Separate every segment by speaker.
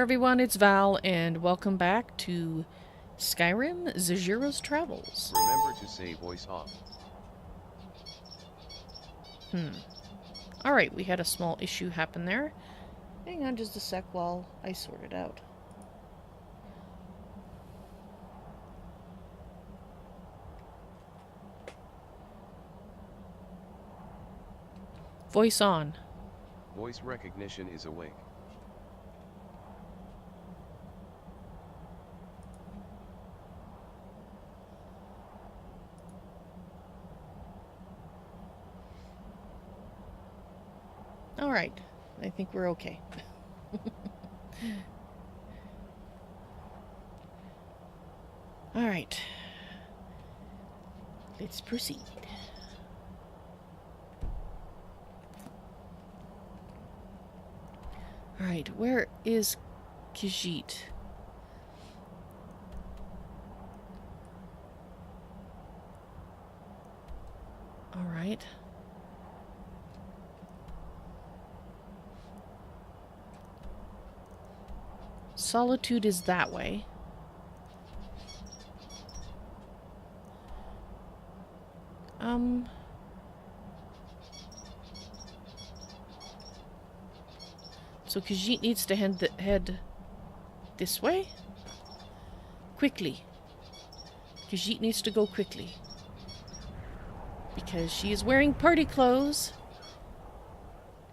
Speaker 1: everyone, it's Val, and welcome back to Skyrim, Zahjira's Travels.
Speaker 2: Remember to say voice off.
Speaker 1: Alright, we had a small issue happen there. Hang on just a sec while I sort it out. Voice on.
Speaker 2: Voice recognition is awake.
Speaker 1: Alright, I think we're okay. Alright. Let's proceed. Alright, where is Khajiit? Alright. Solitude is that way. So Khajiit needs to head this way? Quickly. Khajiit needs to go quickly. Because she is wearing party clothes.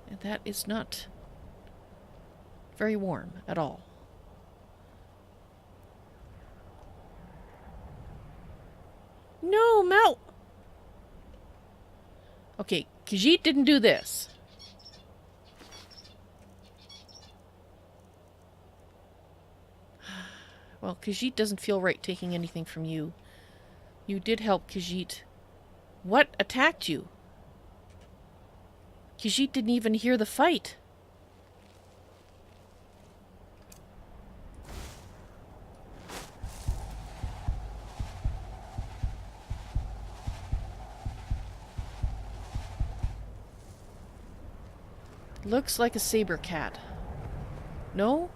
Speaker 1: And that is not very warm at all. No, Mel! Okay, Khajiit didn't do this. Well, Khajiit doesn't feel right taking anything from you. You did help Khajiit. What attacked you? Khajiit didn't even hear the fight. Looks like a saber cat. No?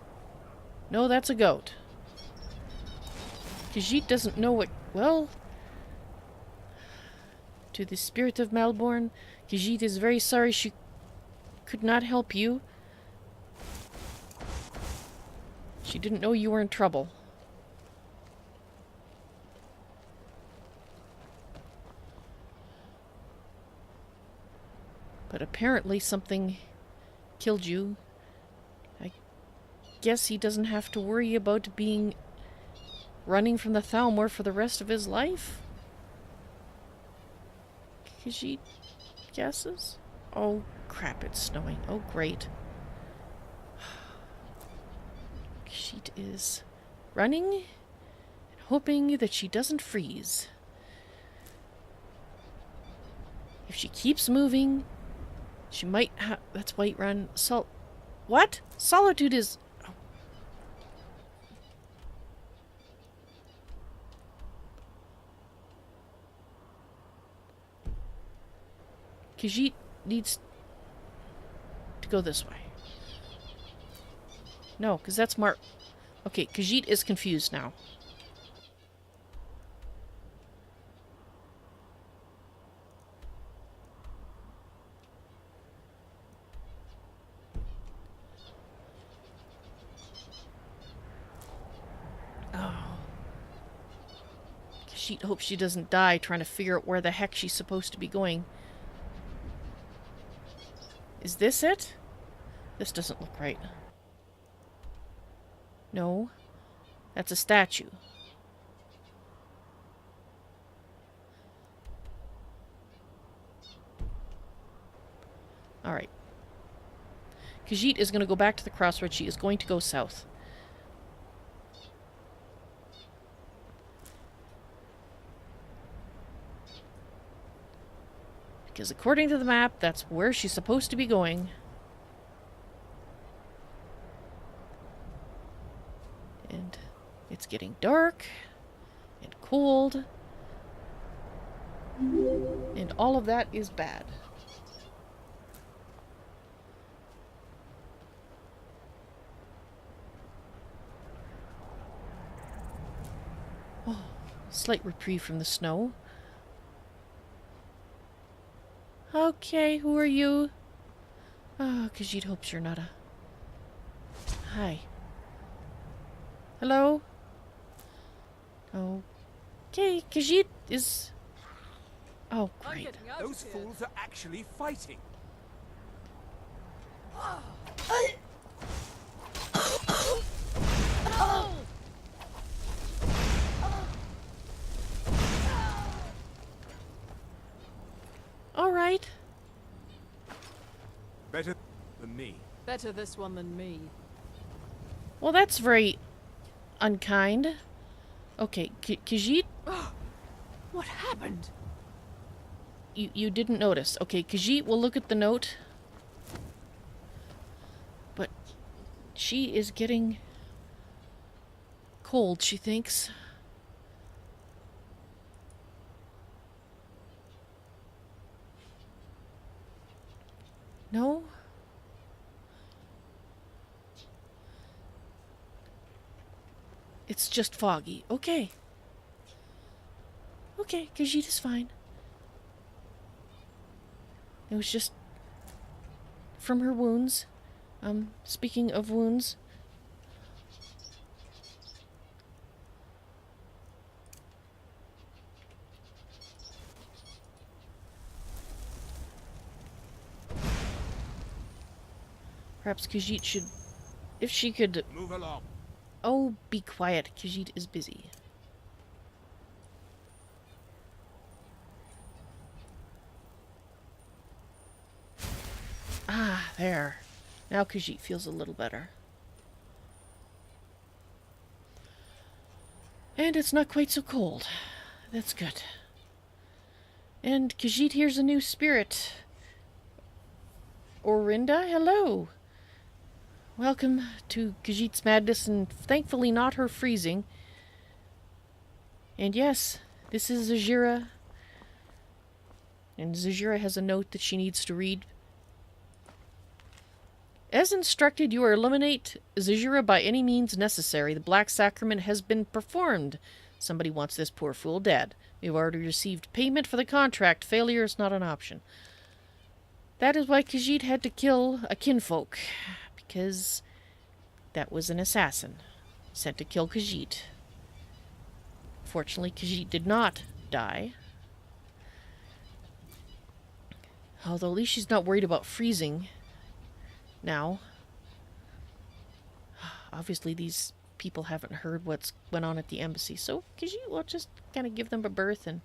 Speaker 1: No, that's a goat. Khajiit doesn't know what... Well... To the spirit of Malborn, Khajiit is very sorry she could not help you. She didn't know you were in trouble. But apparently something killed you. I guess he doesn't have to worry about running from the Thalmor for the rest of his life? Khajiit guesses? Oh crap, it's snowing. Oh great. Khajiit is running and hoping that she doesn't freeze. If she keeps moving, she might have... That's Whiterun. What? Solitude is... Oh. Khajiit needs to go this way. No, because that's Okay, Khajiit is confused now. Khajiit hopes she doesn't die trying to figure out where the heck she's supposed to be going. Is this it? This doesn't look right. No. That's a statue. Alright. Khajiit is going to go back to the crossroads. She is going to go south. Because according to the map, that's where she's supposed to be going. And it's getting dark and cold. And all of that is bad. Oh, slight reprieve from the snow. Okay, who are you? Oh, Khajiit hopes you're not a... Hi. Hello? Okay, Khajiit is... Oh, great.
Speaker 3: Those fools are actually fighting.
Speaker 1: All right.
Speaker 3: Better than me.
Speaker 4: Better this one than me.
Speaker 1: Well, that's very unkind. Okay, Khajiit,
Speaker 4: What happened?
Speaker 1: you didn't notice. Okay, Khajiit will look at the note. But she is getting cold, she thinks. No? It's just foggy. Okay. Okay, Khajiit is fine. It was just from her wounds. Speaking of wounds. Perhaps Khajiit should... If she could...
Speaker 3: Move along.
Speaker 1: Oh, be quiet. Khajiit is busy. Ah, there. Now Khajiit feels a little better. And it's not quite so cold. That's good. And Khajiit hears a new spirit. Orinda, hello. Welcome to Khajiit's madness, and thankfully not her freezing. And yes, this is Zahjira. And Zahjira has a note that she needs to read. As instructed, you are eliminate Zahjira by any means necessary. The Black Sacrament has been performed. Somebody wants this poor fool dead. We've already received payment for the contract. Failure is not an option. That is why Khajiit had to kill a kinfolk. Because that was an assassin sent to kill Khajiit. Fortunately, Khajiit did not die. Although at least she's not worried about freezing now. Obviously, these people haven't heard what's went on at the embassy, so Khajiit will just kind of give them a berth and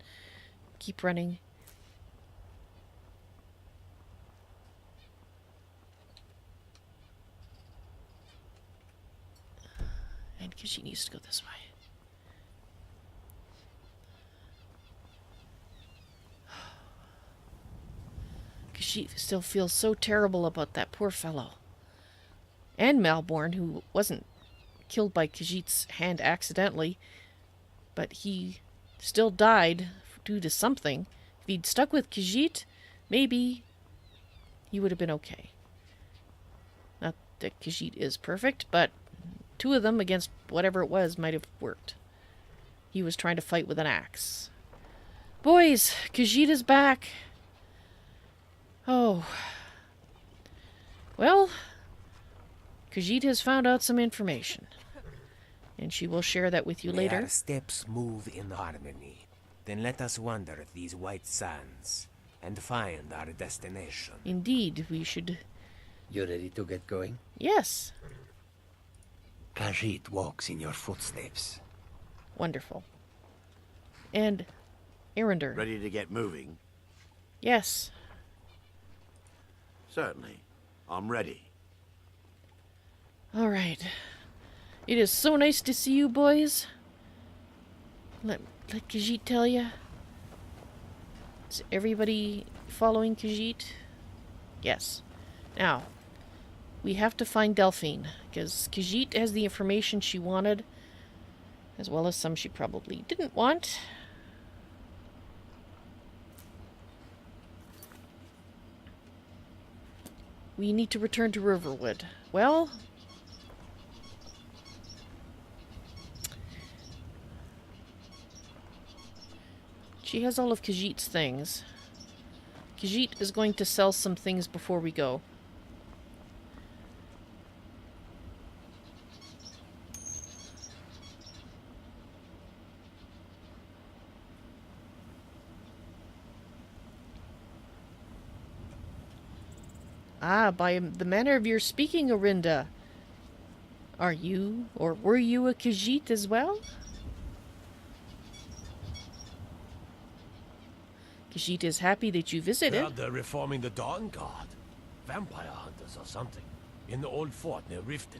Speaker 1: keep running. And Khajiit needs to go this way. Khajiit still feels so terrible about that poor fellow. And Malborn, who wasn't killed by Khajiit's hand accidentally, but he still died due to something. If he'd stuck with Khajiit, maybe he would have been okay. Not that Khajiit is perfect, but two of them against whatever it was might have worked. He was trying to fight with an axe. Boys, Khajiit is back. Oh. Well, Khajiit has found out some information. And she will share that with you
Speaker 5: May
Speaker 1: later.
Speaker 5: our steps move in harmony. Then let us wander these white sands and find our destination.
Speaker 1: Indeed, we should...
Speaker 6: You ready to get going?
Speaker 1: Yes.
Speaker 6: Khajiit walks in your footsteps.
Speaker 1: Wonderful. And Arender.
Speaker 7: Ready to get moving?
Speaker 1: Yes.
Speaker 7: Certainly. I'm ready.
Speaker 1: All right. It is so nice to see you, boys. Let Khajiit tell you. Is everybody following Khajiit? Yes. Now, we have to find Delphine, because Khajiit has the information she wanted, as well as some she probably didn't want. We need to return to Riverwood. Well, She has all of Khajiit's things. Khajiit is going to sell some things before we go. Ah, by the manner of your speaking, Orinda. Are you, or were you a Khajiit as well? Khajiit is happy that you visited.
Speaker 8: Heard they're reforming the Dawn Guard. Vampire hunters or something. In the old fort near Riften.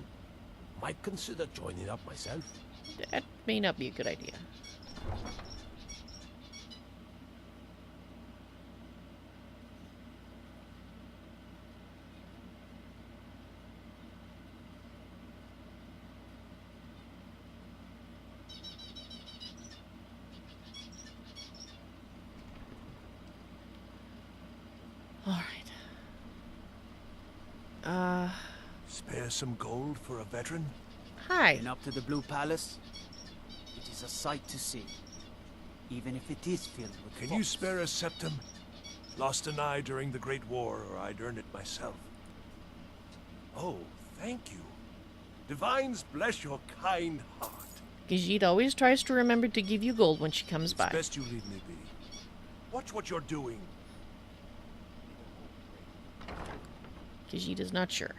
Speaker 8: Might consider joining up myself.
Speaker 1: That may not be a good idea.
Speaker 3: Spare some gold for a veteran?
Speaker 1: Hi.
Speaker 9: Been up to the Blue Palace? It is a sight to see, even if it is filled with
Speaker 3: Can you
Speaker 9: fox.
Speaker 3: spare a septum? Lost an eye during the Great War, or I'd earn it myself. Oh, thank you. Divines bless your kind heart.
Speaker 1: Khajiit always tries to remember to give you gold when she comes
Speaker 3: It's
Speaker 1: by.
Speaker 3: best you leave me be. Watch what you're doing.
Speaker 1: Khajiit is not sure.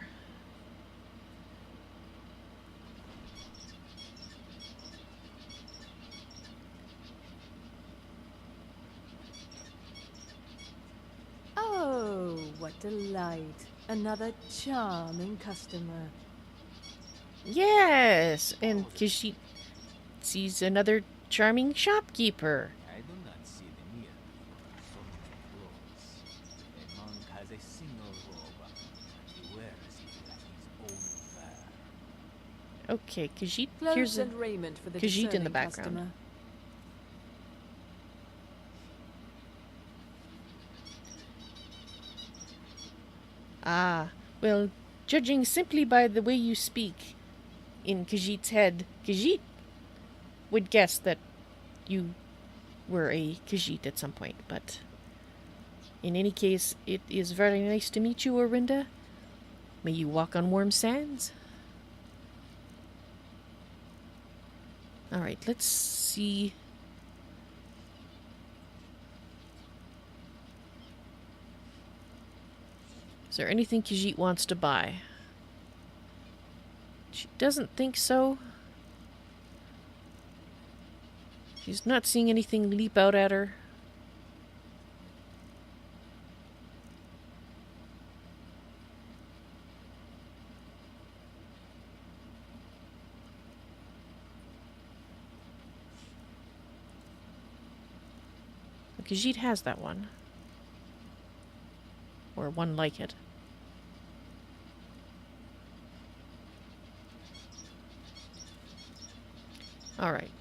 Speaker 4: Oh, what delight. Another charming customer.
Speaker 1: Yes, and Khajiit sees another charming shopkeeper.
Speaker 9: I do not see the need for so many clothes. A monk has a single robe, and he wears it at his own fare.
Speaker 1: Okay, Khajiit
Speaker 4: Clothes
Speaker 1: here's a
Speaker 4: and raiment for the
Speaker 1: Khajiit in the
Speaker 4: discerning
Speaker 1: background.
Speaker 4: customer.
Speaker 1: Ah, well, judging simply by the way you speak in Khajiit's head, Khajiit would guess that you were a Khajiit at some point, but in any case, it is very nice to meet you, Orinda. May you walk on warm sands. Alright, let's see. Is there anything Khajiit wants to buy? She doesn't think so. She's not seeing anything leap out at her. Khajiit has that one. Or one like it. Alright.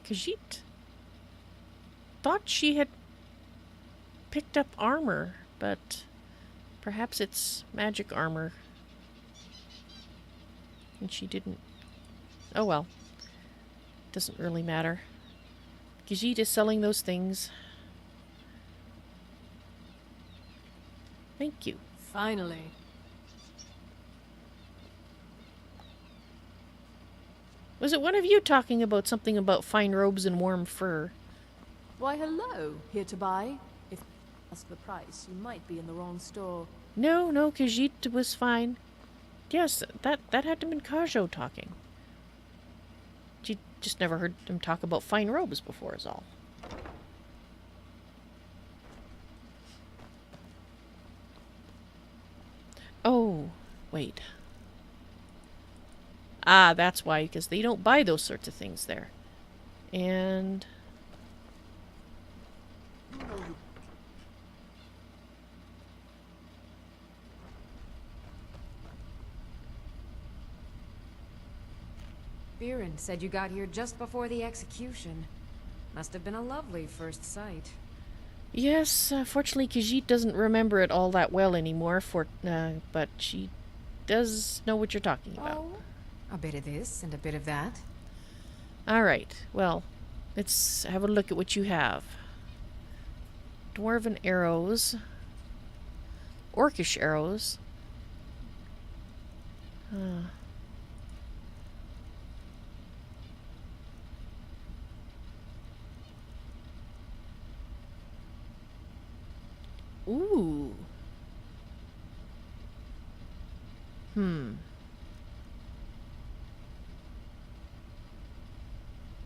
Speaker 1: Khajiit thought she had picked up armor, but perhaps it's magic armor. And she didn't. Oh well. Doesn't really matter. Khajiit is selling those things. Thank you.
Speaker 4: Finally.
Speaker 1: Was it one of you talking about something about fine robes and warm fur?
Speaker 4: Why, hello. Here to buy? If you ask the price, you might be in the wrong store.
Speaker 1: No, Khajiit was fine. Yes, that had to have been Kajo talking. She just never heard him talk about fine robes before is all. Oh, wait. Ah, that's why, because they don't buy those sorts of things there. And...
Speaker 10: Viren said you got here just before the execution. Must have been a lovely first sight.
Speaker 1: Yes, fortunately, Khajiit doesn't remember it all that well anymore, but she does know what you're talking about.
Speaker 10: Oh, a bit of this and a bit of that.
Speaker 1: Alright, well, let's have a look at what you have. Dwarven arrows. Orcish arrows. Ooh.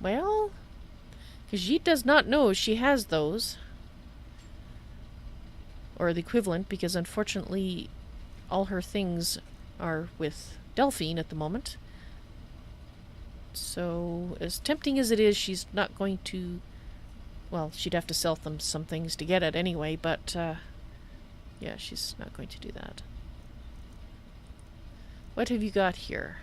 Speaker 1: Well, Khajiit does not know she has those. Or the equivalent, because unfortunately all her things are with Delphine at the moment. So, as tempting as it is, she's not going to... Well, she'd have to sell them some things to get it anyway, but, yeah, she's not going to do that. What have you got here?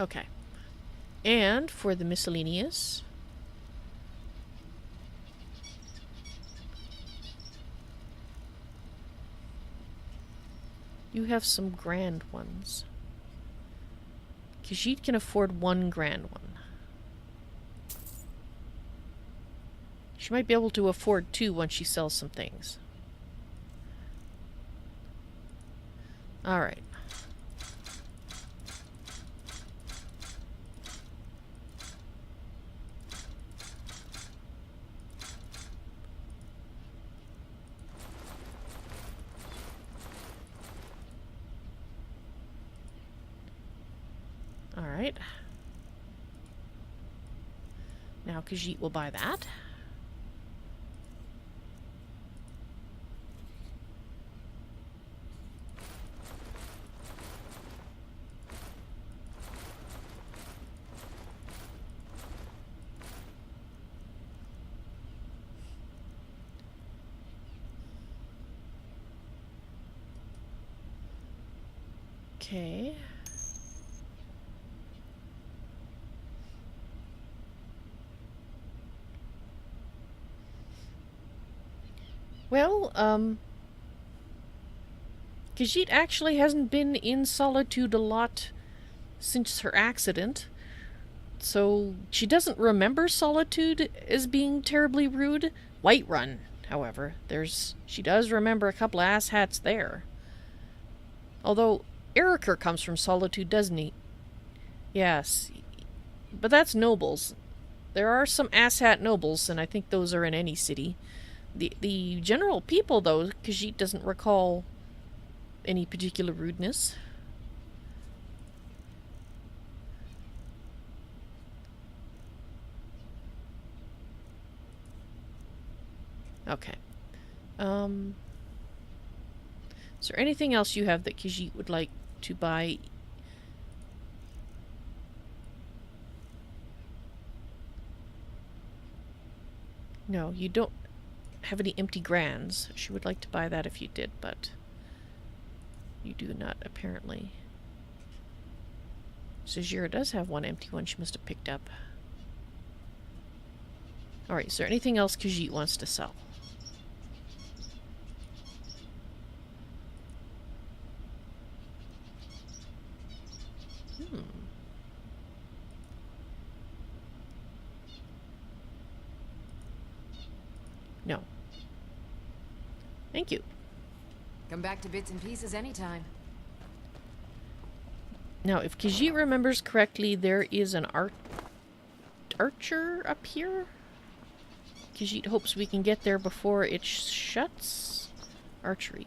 Speaker 1: Okay. And for the miscellaneous... You have some grand ones. Khajiit can afford one grand one. She might be able to afford two once she sells some things. Alright. Alright. Now Khajiit will buy that. Okay. Well, Khajiit actually hasn't been in Solitude a lot since her accident, so she doesn't remember Solitude as being terribly rude. Whiterun, however, she does remember a couple of asshats there. Although, Ericr comes from Solitude, doesn't he? Yes, but that's nobles. There are some asshat nobles, and I think those are in any city. The general people, though, Khajiit doesn't recall any particular rudeness. Okay. Is there anything else you have that Khajiit would like to buy? No, you don't have any empty grands. She would like to buy that if you did, but you do not, apparently. Zahjira does have one empty one she must have picked up. Alright, is there anything else Khajiit wants to sell? No. Thank you.
Speaker 10: Come back to bits and pieces anytime.
Speaker 1: Now, if Khajiit remembers correctly, there is an archer up here. Khajiit hopes we can get there before it shuts. Archery.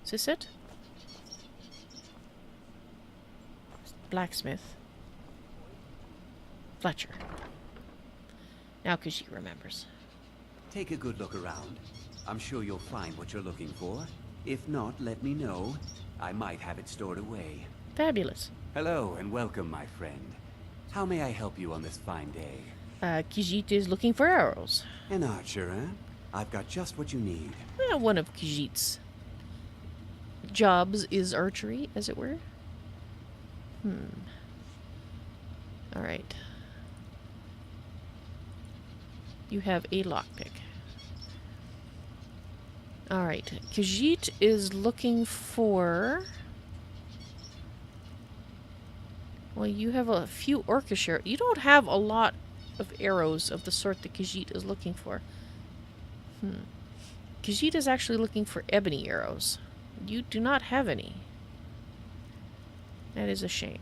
Speaker 1: Is this it? Blacksmith. Fletcher. Now Khajiit remembers.
Speaker 6: Take a good look around. I'm sure you'll find what you're looking for. If not, let me know. I might have it stored away.
Speaker 1: Fabulous.
Speaker 6: Hello and welcome, my friend. How may I help you on this fine day?
Speaker 1: Khajiit is looking for arrows.
Speaker 6: An archer, eh? I've got just what you need.
Speaker 1: Well, one of Khajiit's jobs is archery, as it were. Alright. You have a lockpick. Alright. Khajiit is looking for... Well, you have a few orcish arrows. You don't have a lot of arrows of the sort that Khajiit is looking for. Khajiit is actually looking for ebony arrows. You do not have any. That is a shame.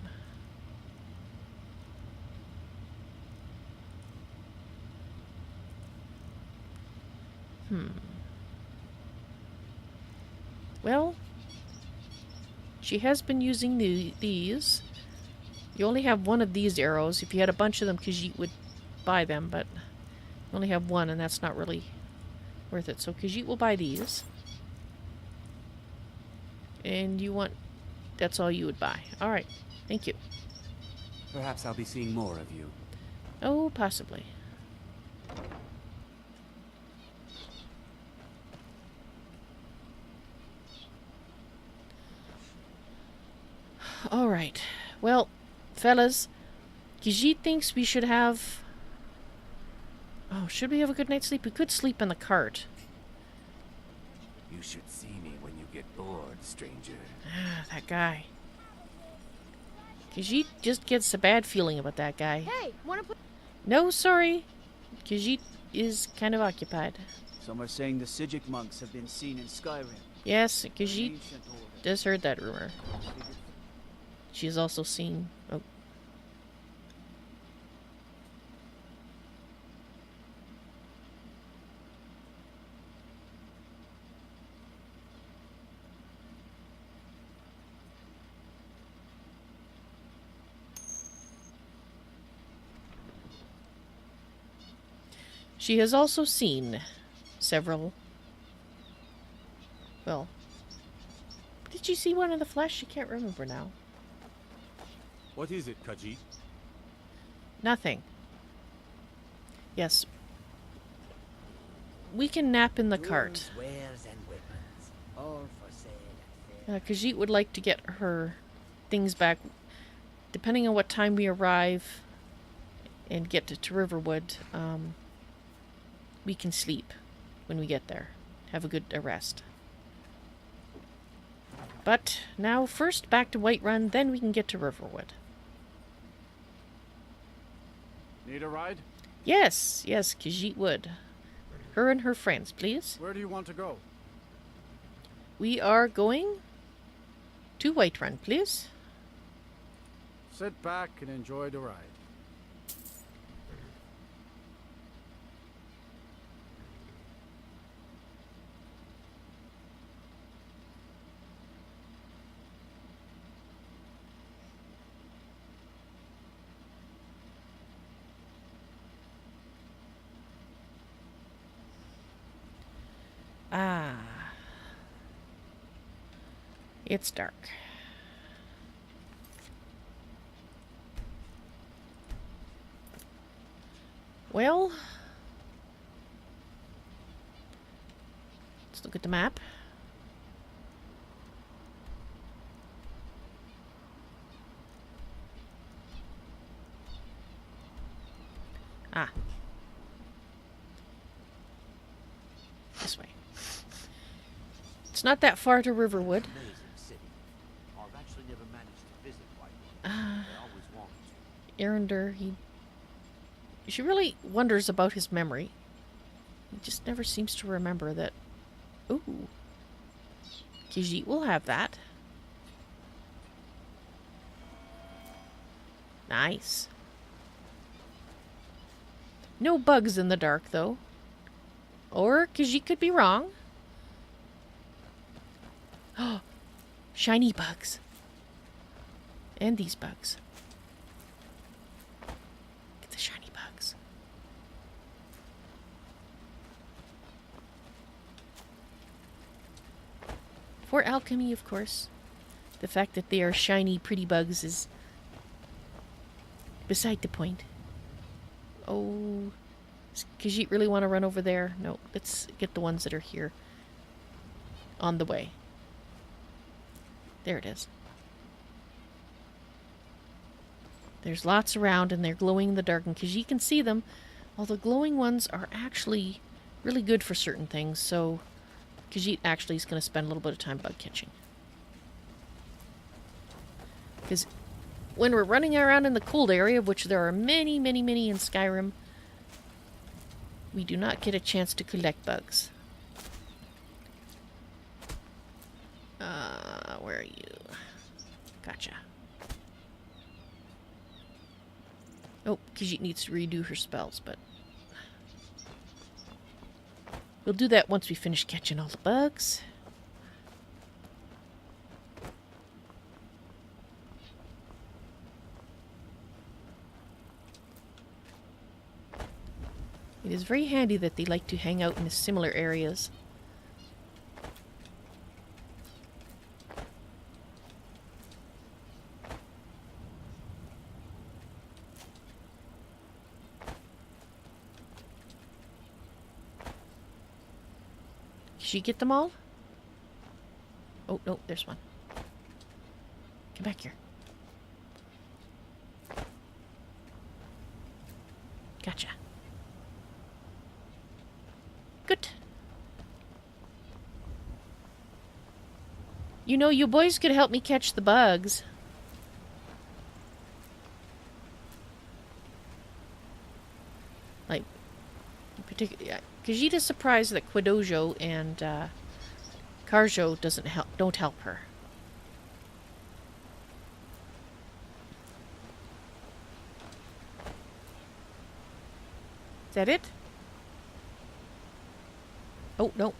Speaker 1: Well, she has been using these. You only have one of these arrows. If you had a bunch of them, Khajiit would buy them, but you only have one, and that's not really worth it. So Khajiit will buy these. And you want... That's all you would buy. Alright. Thank you.
Speaker 6: Perhaps I'll be seeing more of you.
Speaker 1: Oh, possibly. Alright. Well, fellas, Khajiit thinks we should have... Oh, should we have a good night's sleep? We could sleep in the cart.
Speaker 5: You should see me when you get bored, stranger.
Speaker 1: Ah, that guy. Khajiit just gets a bad feeling about that guy.
Speaker 4: Hey, wanna put...
Speaker 1: No, sorry. Khajiit is kind of occupied.
Speaker 9: Some are saying the Sijic monks have been seen in Skyrim.
Speaker 1: Yes,
Speaker 9: An
Speaker 1: Khajiit
Speaker 9: ancient order.
Speaker 1: just heard that rumor. She has also seen... Oh. She has also seen several... Well... Did she see one in the flesh? She can't remember now.
Speaker 3: What is it, Khajiit?
Speaker 1: Nothing. Yes. We can nap in the cart.
Speaker 5: Wares and weapons, all for sale.
Speaker 1: Khajiit would like to get her things back. Depending on what time we arrive and get to Riverwood, we can sleep when we get there. Have a good rest. But now, first back to Whiterun, then we can get to Riverwood.
Speaker 11: Need a ride?
Speaker 1: Yes, yes, Khajiit would. Her and her friends, please.
Speaker 11: Where do you want to go?
Speaker 1: We are going to Whiterun, please.
Speaker 11: Sit back and enjoy the ride.
Speaker 1: Ah. It's dark. Well, let's look at the map. Ah. This way. It's not that far to Riverwood.
Speaker 8: Amazing city. I've actually never managed to visit Whiterun. I always wanted to.
Speaker 1: Arender, she really wonders about his memory. He just never seems to remember that. Ooh. Khajiit will have that. Nice. No bugs in the dark, though. Or Khajiit could be wrong. Oh, shiny bugs. And these bugs. Get the shiny bugs. For alchemy, of course. The fact that they are shiny, pretty bugs is beside the point. Oh, does Khajiit really want to run over there? No, let's get the ones that are here on the way. There it is. There's lots around, and they're glowing in the dark, and Khajiit can see them. All the glowing ones are actually really good for certain things, so Khajiit actually is going to spend a little bit of time bug catching. Because when we're running around in the cold area, of which there are many, many, many in Skyrim, we do not get a chance to collect bugs. Where are you? Gotcha. Oh, Khajiit needs to redo her spells, but we'll do that once we finish catching all the bugs. It is very handy that they like to hang out in similar areas. Did she get them all? Oh, no, there's one. Come back here. Gotcha. Good. You know, you boys could help me catch the bugs. Like, particularly, Khajiit is surprised that Quadojo and Karjo don't help her. Is that it? Oh, no.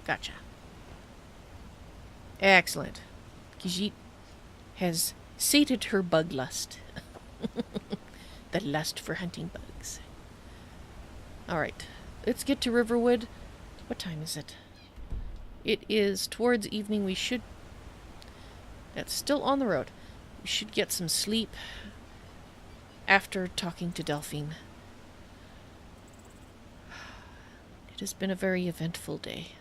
Speaker 1: Gotcha. Excellent. Khajiit has sated her bug lust. The lust for hunting bugs. Alright. Let's get to Riverwood. What time is it? It is towards evening. We should... That's still on the road. We should get some sleep after talking to Delphine. It has been a very eventful day.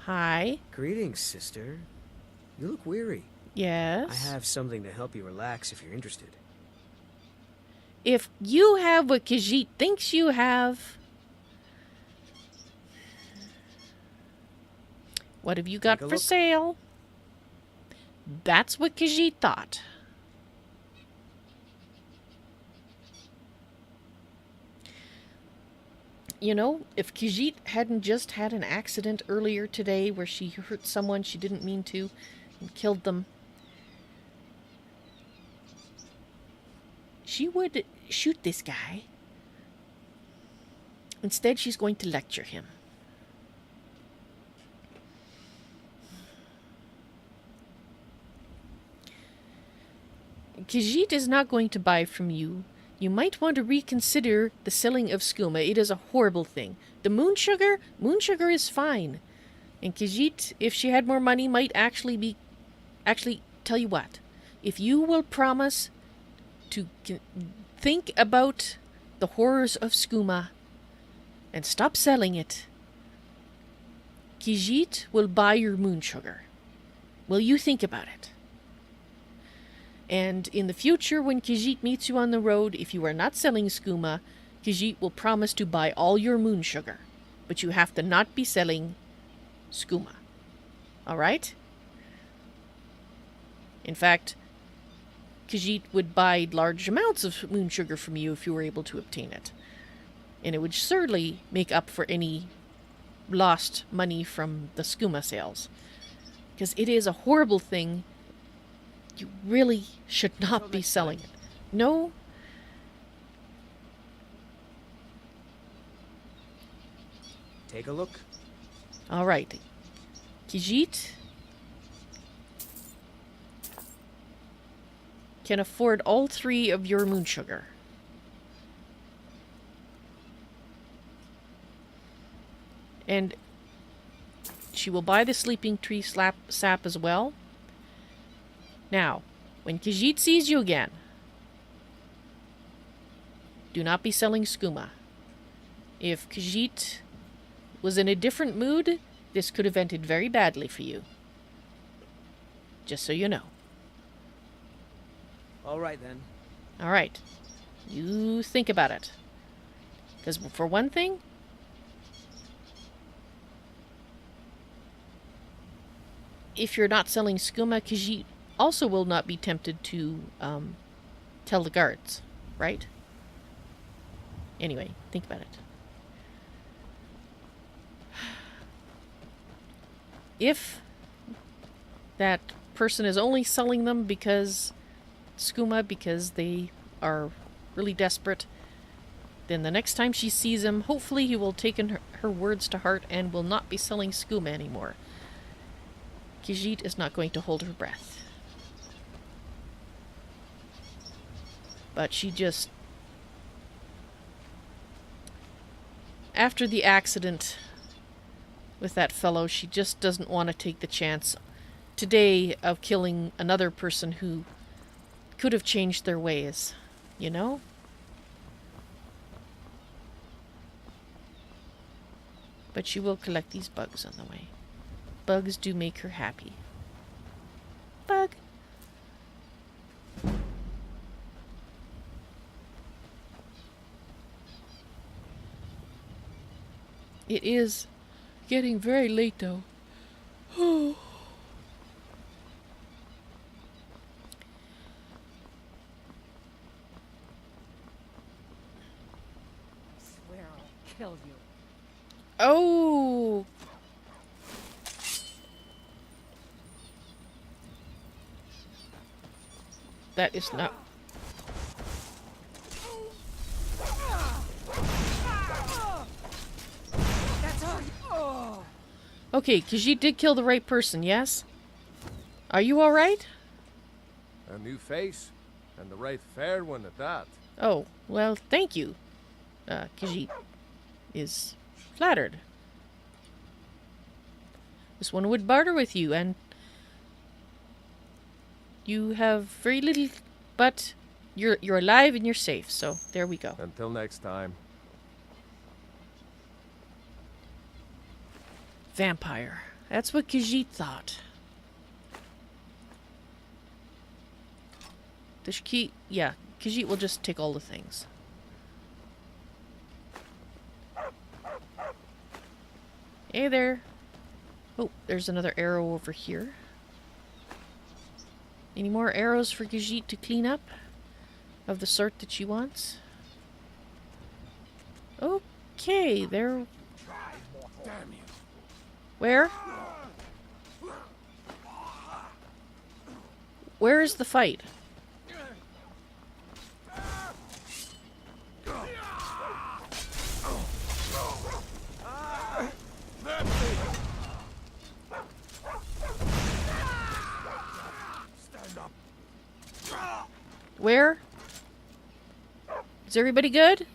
Speaker 1: Hi.
Speaker 12: Greetings, sister. You look weary.
Speaker 1: Yes?
Speaker 12: I have something to help you relax if you're interested.
Speaker 1: If you have what Khajiit thinks you have, what have you got for sale? That's what Khajiit thought. You know, if Khajiit hadn't just had an accident earlier today where she hurt someone she didn't mean to and killed them, she would shoot this guy. Instead, she's going to lecture him. Khajiit is not going to buy from you. You might want to reconsider the selling of skooma. It is a horrible thing. The moon sugar is fine. And Khajiit, if she had more money, might actually be... Actually, tell you what. If you will promise to think about the horrors of skooma and stop selling it, Khajiit will buy your moon sugar. Will you think about it? And in the future, when Khajiit meets you on the road, if you are not selling skooma, Khajiit will promise to buy all your moon sugar. But you have to not be selling skooma. Alright? In fact, Khajiit would buy large amounts of moon sugar from you if you were able to obtain it. And it would certainly make up for any lost money from the skooma sales. Because it is a horrible thing. You really should not be selling it. No.
Speaker 12: Take a look.
Speaker 1: Alright. Khajiit can afford all 3 of your moon sugar. And she will buy the sleeping tree sap as well. Now, when Khajiit sees you again, Do not be selling skooma. If Khajiit was in a different mood, this could have ended very badly for you. Just so you know.
Speaker 12: All right, then.
Speaker 1: All right. You think about it. Because for one thing, if you're not selling skooma, Khajiit also will not be tempted to tell the guards, right? Anyway, think about it. If that person is only selling them because skooma because they are really desperate, then the next time she sees him, hopefully he will take her words to heart and will not be selling skooma anymore. Khajiit is not going to hold her breath. But she just... After the accident with that fellow, she just doesn't want to take the chance today of killing another person who could have changed their ways, you know? But she will collect these bugs on the way. Bugs do make her happy. Bug. It is getting very late, though.
Speaker 10: I swear I'll kill you.
Speaker 1: Oh! That is not... Okay, Khajiit did kill the right person, yes? Are you alright?
Speaker 3: A new face, and the right fair one at that.
Speaker 1: Oh, well, thank you. Khajiit is flattered. This one would barter with you, and you have very little, but you're alive and you're safe, so there we go.
Speaker 3: Until next time.
Speaker 1: Vampire. That's what Khajiit thought. Yeah, Khajiit will just take all the things. Hey there. Oh, there's another arrow over here. Any more arrows for Khajiit to clean up? Of the sort that she wants? Okay, there...
Speaker 3: Damn you.
Speaker 1: Where? Where is the fight? Where? Is everybody good?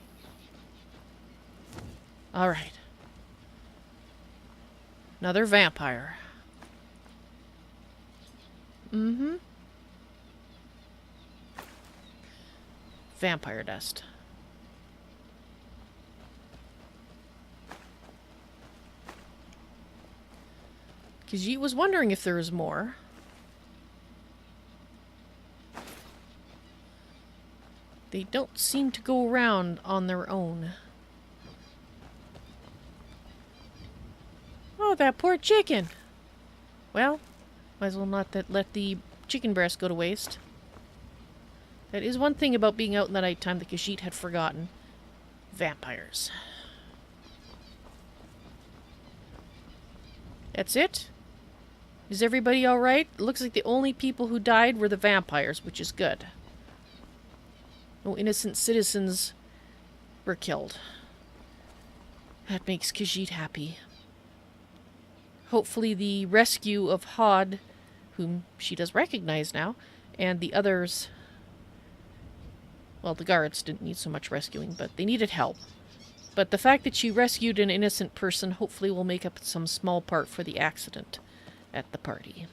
Speaker 1: Alright. Another vampire. Mm-hmm. Vampire dust. Khajiit was wondering if there was more. They don't seem to go around on their own. Oh, that poor chicken! Well, might as well not let the chicken breast go to waste. That is one thing about being out in the nighttime that Khajiit had forgotten. Vampires. That's it? Is everybody alright? It looks like the only people who died were the vampires, which is good. No innocent citizens were killed. That makes Khajiit happy. Hopefully the rescue of Hod, whom she does recognize now, and the others... Well, the guards didn't need so much rescuing, but they needed help. But the fact that she rescued an innocent person hopefully will make up some small part for the accident at the party.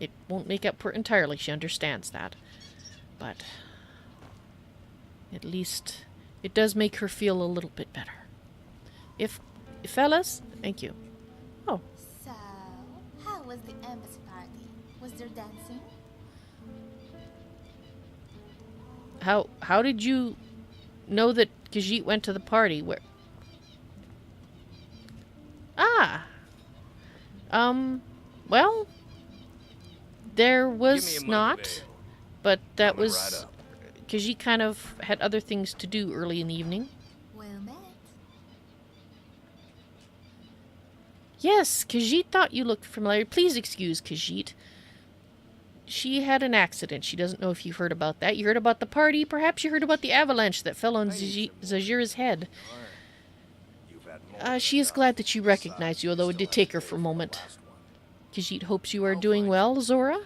Speaker 1: It won't make up for it entirely, she understands that. But at least it does make her feel a little bit better. Fellas, thank you. Oh.
Speaker 13: So, how was the embassy party? Was there dancing?
Speaker 1: How did you know that Khajiit went to the party? Where? Ah. Well, there was not, but that was Khajiit kind of had other things to do early in the evening.
Speaker 13: Well met.
Speaker 1: Yes, Khajiit thought you looked familiar. Please excuse Khajiit. She had an accident. She doesn't know if you heard about that. You heard about the party. Perhaps you heard about the avalanche that fell on Zahjira's head. She is glad that she recognized you, although it did take her for a moment. Khajiit hopes you are doing well, Zora?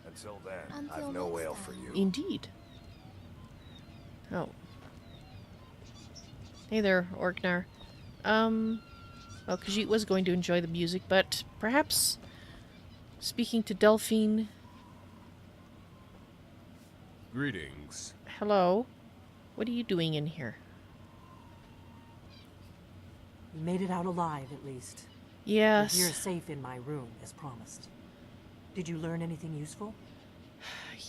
Speaker 3: Until then, I've no wail for you.
Speaker 1: Indeed. Oh. Hey there, Orknar. Well, Khajiit was going to enjoy the music, but perhaps speaking to Delphine.
Speaker 3: Greetings.
Speaker 1: Hello. What are you doing in here?
Speaker 14: You made it out alive, at least.
Speaker 1: Yes.
Speaker 14: You're safe in my room, as promised. Did you learn anything useful?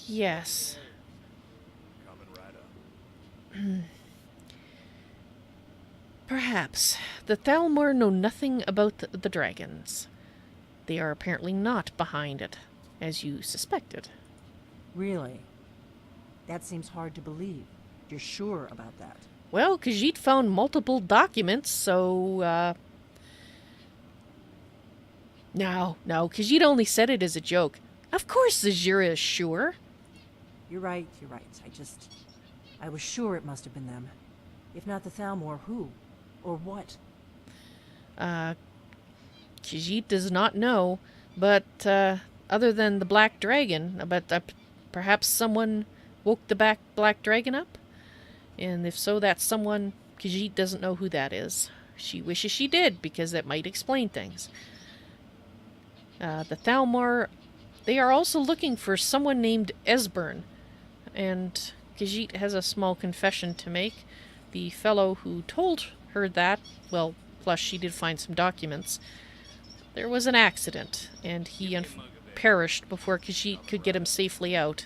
Speaker 1: Yes.
Speaker 3: Coming right up.
Speaker 1: Perhaps. The Thalmor know nothing about the dragons. They are apparently not behind it, as you suspected.
Speaker 14: Really? That seems hard to believe. You're sure about that?
Speaker 1: Well, Khajiit found multiple documents, so, No, Khajiit only said it as a joke. Of course Zahjira is sure.
Speaker 14: You're right. I was sure it must have been them. If not the Thalmor, who? Or what?
Speaker 1: Khajiit does not know, but, other than the Black Dragon, perhaps someone woke the Black Dragon up? And if so, that someone, Khajiit doesn't know who that is. She wishes she did, because that might explain things. The Thalmor, they are also looking for someone named Esbern. And Khajiit has a small confession to make. The fellow who told her that, well, plus she did find some documents. There was an accident, and he perished before Khajiit could get him safely out.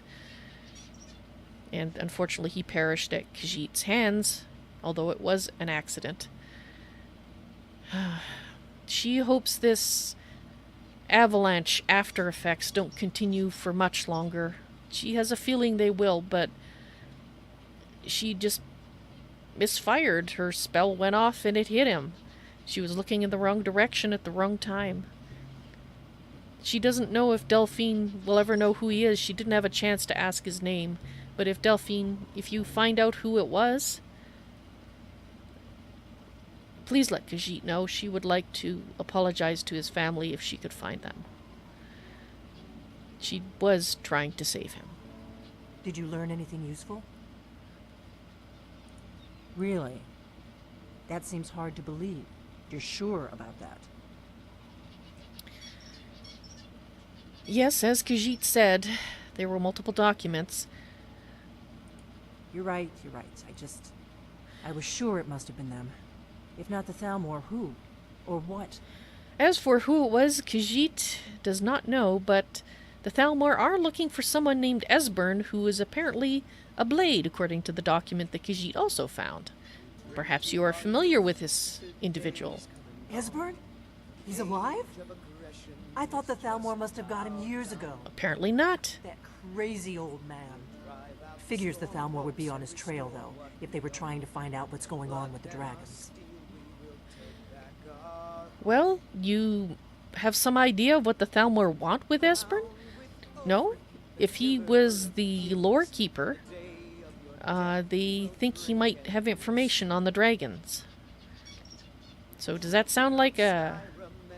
Speaker 1: And unfortunately he perished at Khajiit's hands, although it was an accident. She hopes this avalanche after effects don't continue for much longer. She has a feeling they will, but she just misfired. Her spell went off and it hit him. She was looking in the wrong direction at the wrong time. She doesn't know if Delphine will ever know who he is. She didn't have a chance to ask his name. But if Delphine, if you find out who it was, please let Khajiit know. She would like to apologize to his family if she could find them. She was trying to save him.
Speaker 14: Did you learn anything useful? Really? That seems hard to believe. You're sure about that?
Speaker 1: Yes, as Khajiit said, there were multiple documents.
Speaker 14: You're right. I was sure it must have been them. If not the Thalmor, who? Or what?
Speaker 1: As for who it was, Khajiit does not know, but the Thalmor are looking for someone named Esbern, who is apparently a blade, according to the document that Khajiit also found. Perhaps you are familiar with this individual.
Speaker 14: Esbern? He's alive? I thought the Thalmor must have got him years ago.
Speaker 1: Apparently not.
Speaker 14: That crazy old man. Figures the Thalmor would be on his trail, though, if they were trying to find out what's going on with the dragons.
Speaker 1: Well, you have some idea of what the Thalmor want with Esbern? No? If he was the lore keeper, they think he might have information on the dragons. So does that sound like a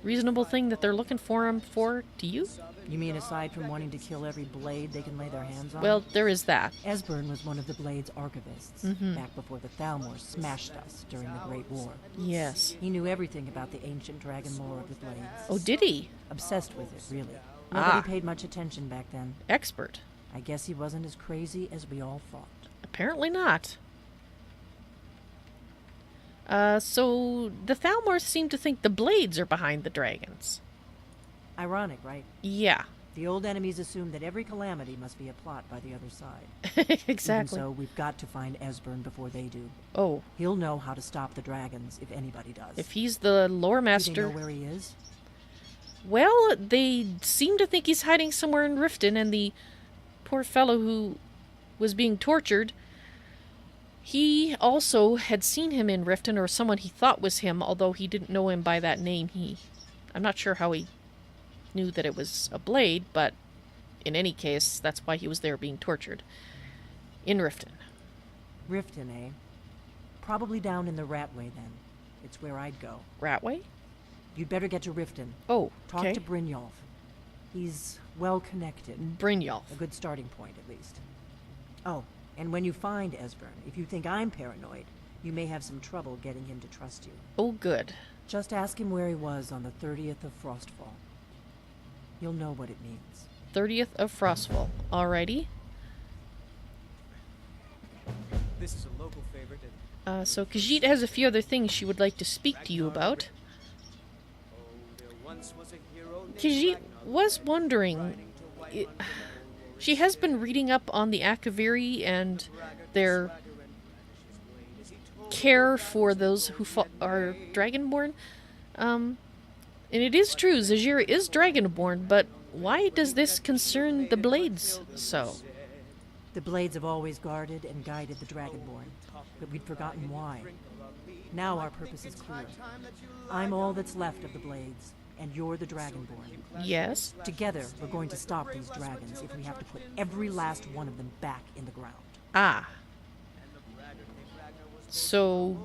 Speaker 1: reasonable thing that they're looking for him for to you?
Speaker 14: You mean aside from wanting to kill every blade they can lay their hands on?
Speaker 1: Well, there is that.
Speaker 14: Esbern was one of the Blade's archivists, back before the Thalmor smashed us during the Great War.
Speaker 1: Yes.
Speaker 14: He knew everything about the ancient dragon lore of the Blades.
Speaker 1: Oh, did he?
Speaker 14: Obsessed with it, really. Nobody paid much attention back then.
Speaker 1: Expert.
Speaker 14: I guess he wasn't as crazy as we all thought.
Speaker 1: Apparently not. So the Thalmor seem to think the Blades are behind the dragons.
Speaker 14: Ironic, right?
Speaker 1: Yeah.
Speaker 14: The old enemies assume that every calamity must be a plot by the other side.
Speaker 1: Exactly.
Speaker 14: Even so, we've got to find Esbern before they do.
Speaker 1: Oh.
Speaker 14: He'll know how to stop the dragons, if anybody does.
Speaker 1: If he's the lore master...
Speaker 14: Do they know where he is?
Speaker 1: Well, they seem to think he's hiding somewhere in Riften, and the poor fellow who was being tortured, he also had seen him in Riften, or someone he thought was him, although he didn't know him by that name. I'm not sure how he knew that it was a blade, but in any case, that's why he was there being tortured. In Riften.
Speaker 14: Riften, eh? Probably down in the Ratway, then. It's where I'd go.
Speaker 1: Ratway?
Speaker 14: You'd better get to Riften.
Speaker 1: Oh,
Speaker 14: Talk to Brynjolf. He's well-connected.
Speaker 1: Brynjolf.
Speaker 14: A good starting point, at least. Oh, and when you find Esbern, if you think I'm paranoid, you may have some trouble getting him to trust you.
Speaker 1: Oh, good.
Speaker 14: Just ask him where he was on the 30th of Frostfall. You'll know what it means.
Speaker 1: 30th of Frostfall. Alrighty.
Speaker 12: This is a local favorite.
Speaker 1: So Khajiit has a few other things she would like to speak to you about. Khajiit was wondering... she has been reading up on the Akaviri and their care for those who are Dragonborn. And it is true, Zahjira is Dragonborn, but why does this concern the Blades so?
Speaker 14: The Blades have always guarded and guided the Dragonborn, but we'd forgotten why. Now our purpose is clear. I'm all that's left of the Blades, and you're the Dragonborn.
Speaker 1: Yes?
Speaker 14: Together, we're going to stop these dragons if we have to put every last one of them back in the ground.
Speaker 1: Ah. So,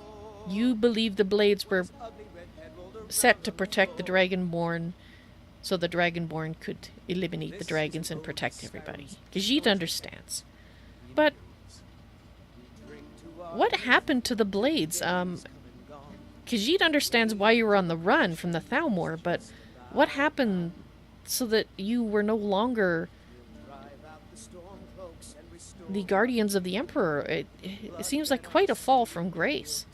Speaker 1: you believe the Blades were set to protect the Dragonborn, so the Dragonborn could eliminate the dragons and protect everybody. Khajiit understands. But what happened to the Blades? Khajiit understands why you were on the run from the Thalmor, but what happened so that you were no longer the guardians of the Emperor? It seems like quite a fall from grace.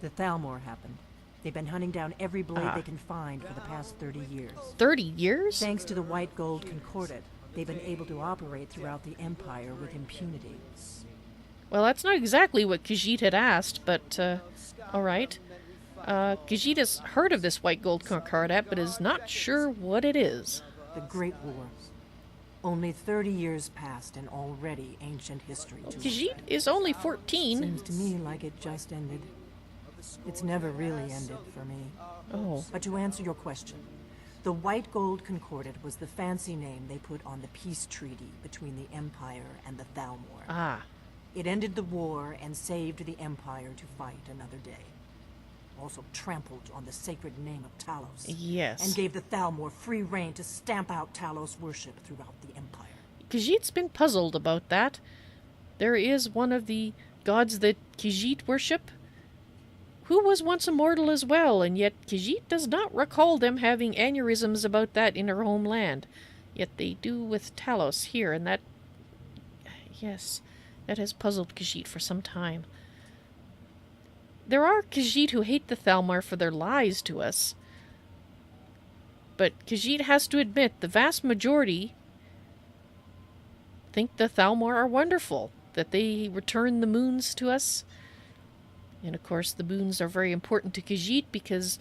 Speaker 14: The Thalmor happened. They've been hunting down every blade they can find for the past 30 years. 30 years? Thanks to the White Gold Concordat, they've been able to operate throughout the Empire with impunity.
Speaker 1: Well, that's not exactly what Khajiit had asked, but, alright. Khajiit has heard of this White Gold Concordat, but is not sure what it is.
Speaker 14: The Great War. Only 30 years passed, and already ancient history.
Speaker 1: Khajiit is only 14.
Speaker 14: Seems to me like it just ended. It's never really ended for me.
Speaker 1: Oh.
Speaker 14: But to answer your question, the White Gold Concordat was the fancy name they put on the peace treaty between the Empire and the Thalmor.
Speaker 1: Ah.
Speaker 14: It ended the war and saved the Empire to fight another day. Also trampled on the sacred name of Talos.
Speaker 1: Yes.
Speaker 14: And gave the Thalmor free rein to stamp out Talos worship throughout the Empire.
Speaker 1: Khajiit's been puzzled about that. There is one of the gods that Khajiit worship who was once immortal as well, and yet Khajiit does not recall them having aneurysms about that in her homeland. Yet they do with Talos here, and that... yes, that has puzzled Khajiit for some time. There are Khajiit who hate the Thalmor for their lies to us. But Khajiit has to admit, the vast majority think the Thalmor are wonderful, that they return the moons to us. And of course, the moons are very important to Khajiit because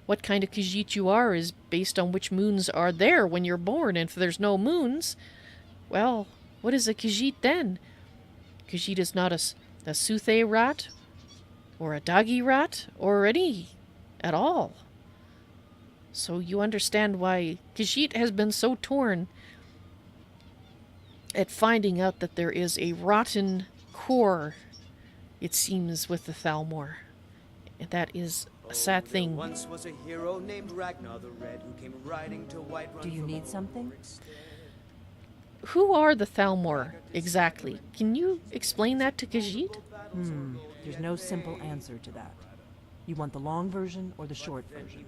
Speaker 1: what kind of Khajiit you are is based on which moons are there when you're born. And if there's no moons, well, what is a Khajiit then? Khajiit is not a Suthe rat, or a Dagi rat, or any at all. So you understand why Khajiit has been so torn at finding out that there is a rotten core, it seems, with the Thalmor. And that is a sad thing.
Speaker 15: Once was a hero named Ragnar the Red who came riding to Whiterun.
Speaker 14: Do you need something?
Speaker 1: Who are the Thalmor exactly? Can you explain that to Khajiit?
Speaker 14: There's no simple answer to that. You want the long version or the short version?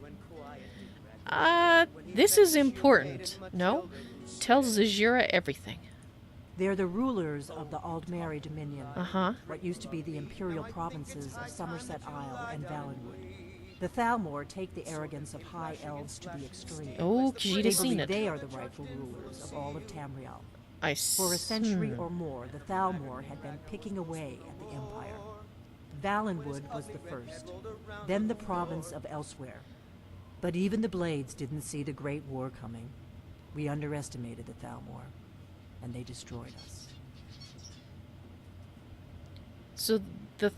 Speaker 1: This is important. No? Tell Zahjira everything.
Speaker 14: They're the rulers of the Aldmeri Dominion.
Speaker 1: Uh-huh.
Speaker 14: What used to be the imperial provinces of Somerset Isle and Valenwood. The Thalmor take the arrogance of high elves to the extreme.
Speaker 1: Oh, Khajiit has seen it.
Speaker 14: They are the rightful rulers of all of Tamriel.
Speaker 1: For
Speaker 14: a century or more, the Thalmor had been picking away at the Empire. Valenwood was the first, then the province of Elsewhere. But even the Blades didn't see the Great War coming. We underestimated the Thalmor, and they destroyed us.
Speaker 1: So the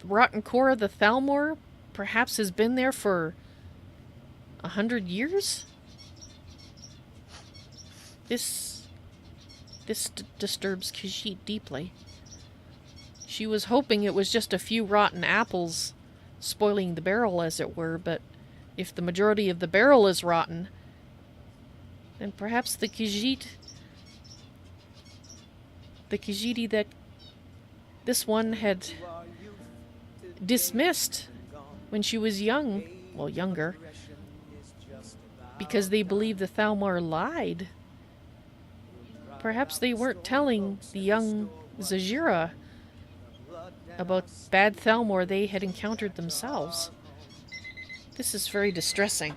Speaker 1: rotten core of the Thalmor perhaps has been there for 100 years? This disturbs Khajiit deeply. She was hoping it was just a few rotten apples spoiling the barrel, as it were, but if the majority of the barrel is rotten, then perhaps the Khajiiti that this one had dismissed when she was young, well, younger, because they believed the Thalmor lied. Perhaps they weren't telling the young Zahjira about bad Thalmor they had encountered themselves. This is very distressing.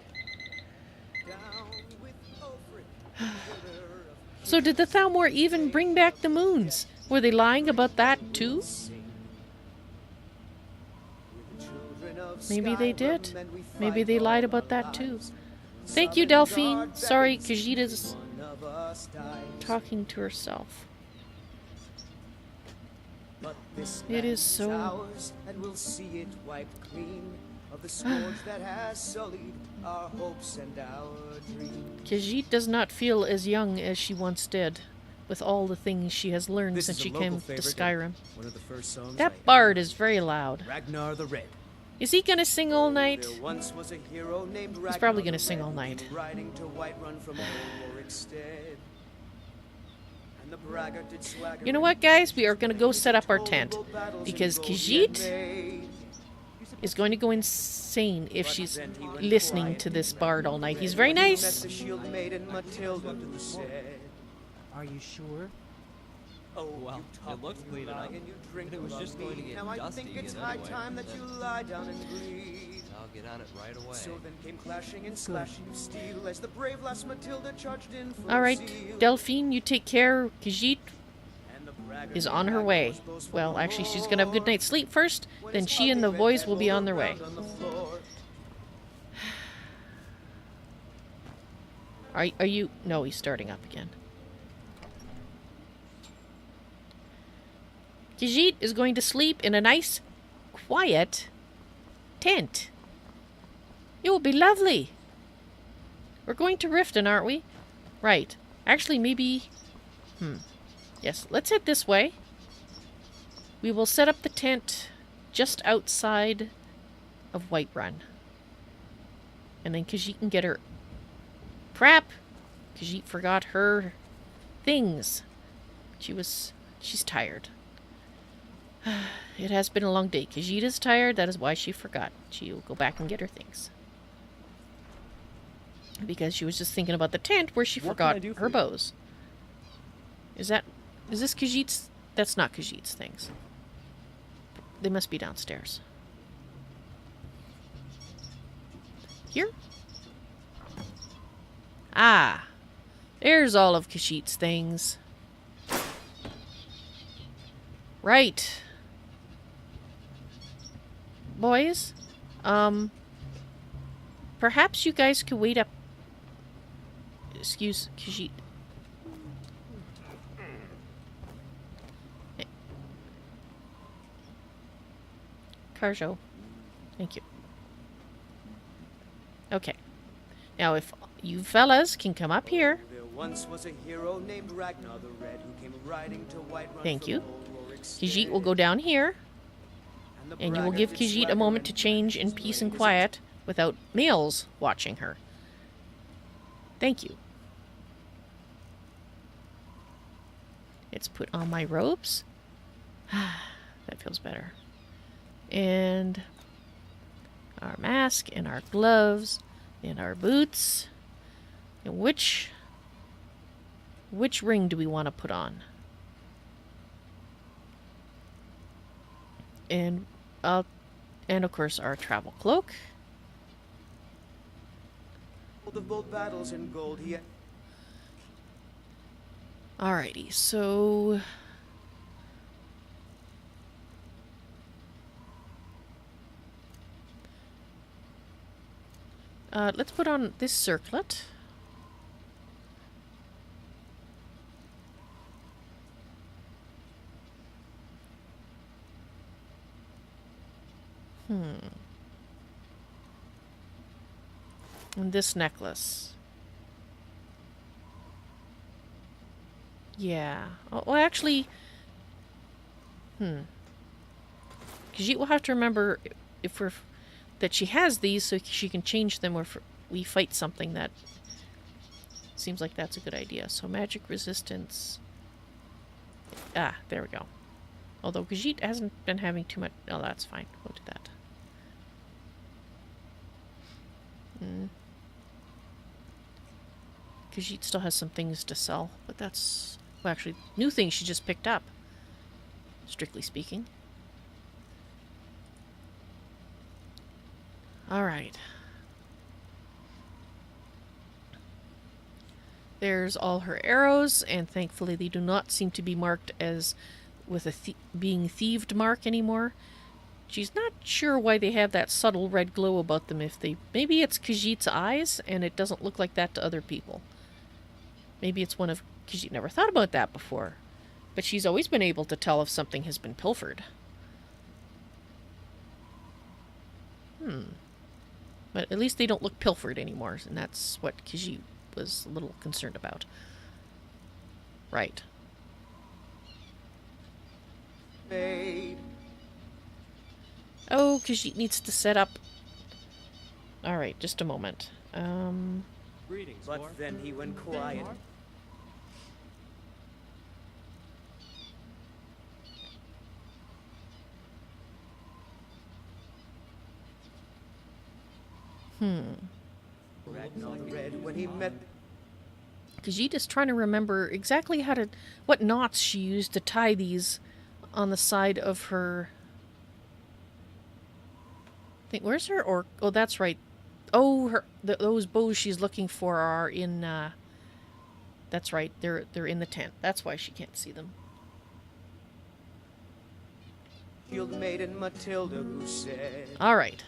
Speaker 1: So did the Thalmor even bring back the moons? Were they lying about that too? Maybe they did. Maybe they lied about that too. Thank you, Delphine. Sorry, Khajiit is talking to herself. It is so...
Speaker 15: and we'll see it wiped clean of the scourge that has sullied our hopes and our dreams.
Speaker 1: Khajiit does not feel as young as she once did, with all the things she has learned since she came to Skyrim.
Speaker 15: One of the first songs
Speaker 1: That bard is very loud.
Speaker 15: Ragnar the Red.
Speaker 1: Is he gonna sing all night?
Speaker 15: There once was a hero named Ragnar
Speaker 1: He's probably gonna
Speaker 15: the
Speaker 1: sing
Speaker 15: Red,
Speaker 1: all night.
Speaker 15: riding to Whiterun from old Warwickstead. And the braggart did swagger.
Speaker 1: You know what, guys? We are gonna go set up our tent, because Khajiit is going to go insane if she's listening to this bard all night. He's very nice.
Speaker 14: Are you sure?
Speaker 15: Oh,
Speaker 12: well, it looked clean enough, but it was just going to get
Speaker 15: now I
Speaker 12: dusty
Speaker 15: think it's
Speaker 12: again
Speaker 15: high
Speaker 12: anyway,
Speaker 15: time that you lie down and breathe.
Speaker 12: I'll get on it right away.
Speaker 15: So then came clashing and slashing of steel as the brave lass Matilda charged in full
Speaker 1: Alright,
Speaker 15: zeal.
Speaker 1: Delphine, you take care. Khajiit is on her way. Well, actually, she's gonna have a good night's sleep first, then she and the boys will be on their way. Are you... No, he's starting up again. Khajiit is going to sleep in a nice, quiet tent. It will be lovely. We're going to Riften, aren't we? Right. Actually, maybe... Yes, let's head this way. We will set up the tent just outside of Whiterun. And then Khajiit can get her... Crap! Khajiit forgot her things. She's tired. It has been a long day. Khajiit is tired. That is why she forgot. She will go back and get her things. Because she was just thinking about the tent where she forgot her bows. Is this Khajiit's? That's not Khajiit's things. They must be downstairs. Here? Ah. There's all of Khajiit's things. Right. Boys, perhaps you guys could wait up. Excuse Khajiit. Carjo. Thank you. Okay. Now, if you fellas can come up here.
Speaker 15: There once was a hero named Ragnar the Red who came riding to Whiterun.
Speaker 1: Thank you. Khajiit will go down here. And you will give Khajiit a moment to change in peace and quiet without males watching her. Thank you. Let's put on my robes. That feels better. And our mask and our gloves and our boots. And which ring do we want to put on? And of course our travel cloak.
Speaker 15: Of both battles in gold, he...
Speaker 1: Alrighty, so let's put on this circlet. And this necklace. Yeah. Oh, well, actually... Khajiit will have to remember if we're... that she has these so she can change them if we fight something that... Seems like that's a good idea. So magic resistance... Ah, there we go. Although Khajiit hasn't been having too much... Oh, that's fine. We'll do that. Khajiit still has some things to sell, but that's... Well, actually, new things she just picked up. Strictly speaking. Alright. There's all her arrows, and thankfully they do not seem to be marked as with a being thieved mark anymore. She's not sure why they have that subtle red glow about them. If they... Maybe it's Khajiit's eyes, and it doesn't look like that to other people. Maybe it's one of... Khajiit never thought about that before. But she's always been able to tell if something has been pilfered. But at least they don't look pilfered anymore, and that's what Khajiit was a little concerned about. Right.
Speaker 15: Babe.
Speaker 1: Oh, Khajiit needs to set up... Alright, just a moment.
Speaker 15: Greetings, but then he went quiet.
Speaker 1: Khajiit is trying to remember exactly how to... What knots she used to tie these on the side of her... Where's her orc? Oh, that's right. Oh, those bows she's looking for are in... That's right. They're in the tent. That's why she can't see them.
Speaker 15: Shield maiden Matilda who said...
Speaker 1: Alright.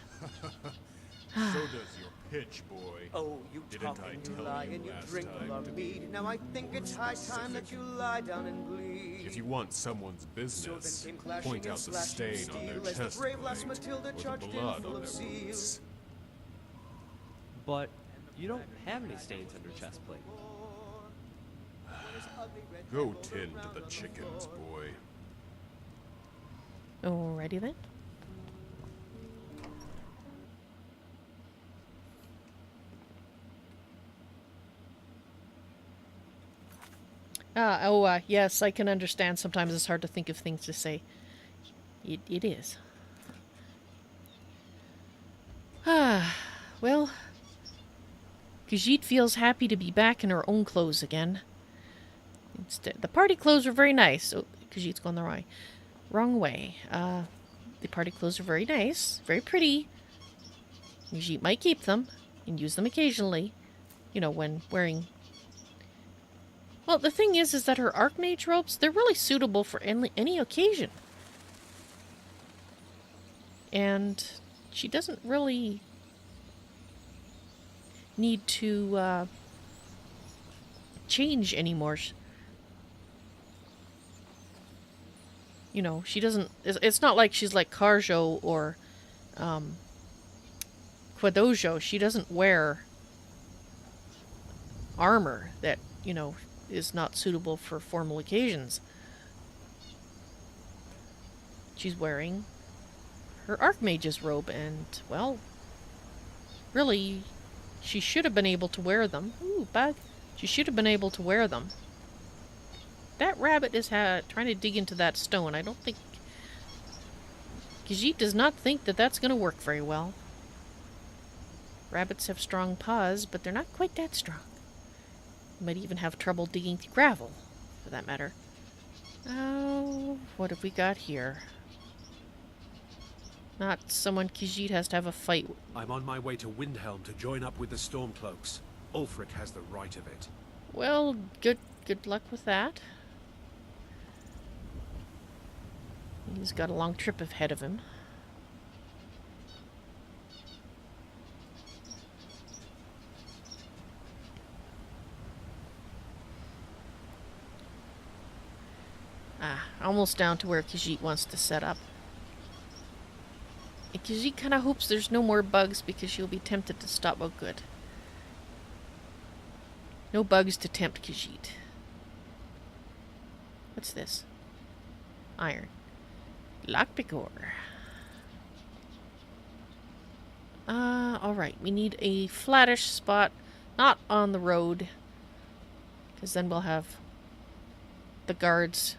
Speaker 16: So does your pitch, boy.
Speaker 15: Oh, you talk and you lie and you drink a lot of mead. Now I think it's high time that you lie down and bleed.
Speaker 16: If you want someone's business, point out the stain on their chest plate, or the blood on their boots.
Speaker 12: But you don't have any stains on your chest plate.
Speaker 16: Go tend to the chickens, boy.
Speaker 1: Alrighty then. Yes, I can understand. Sometimes it's hard to think of things to say. It is. Well, Khajiit feels happy to be back in her own clothes again. Instead, the party clothes were very nice. Oh, Khajiit's going the wrong way. The party clothes are very nice, very pretty. Khajiit might keep them and use them occasionally, you know, when wearing... Well, the thing is that her Archmage robes, they're really suitable for any occasion. And she doesn't really need to change anymore. You know, she doesn't... It's not like she's like Karjo or Quadojo. She doesn't wear armor that, you know, is not suitable for formal occasions. She's wearing her Archmage's robe, and, well, really, she should have been able to wear them. Ooh, bug. She should have been able to wear them. That rabbit is trying to dig into that stone. I don't think... Khajiit does not think that that's going to work very well. Rabbits have strong paws, but they're not quite that strong. Might even have trouble digging through gravel, for that matter. Oh, what have we got here? Not someone Khajiit has to have a fight with.
Speaker 17: I'm on my way to Windhelm to join up with the Stormcloaks. Ulfric has the right of it.
Speaker 1: Well, good luck with that. He's got a long trip ahead of him. Almost down to where Khajiit wants to set up. And Khajiit kind of hopes there's no more bugs because she'll be tempted to stop. Oh, good. No bugs to tempt Khajiit. What's this? Iron. Lockpick ore. Alright. We need a flattish spot, not on the road, because then we'll have the guards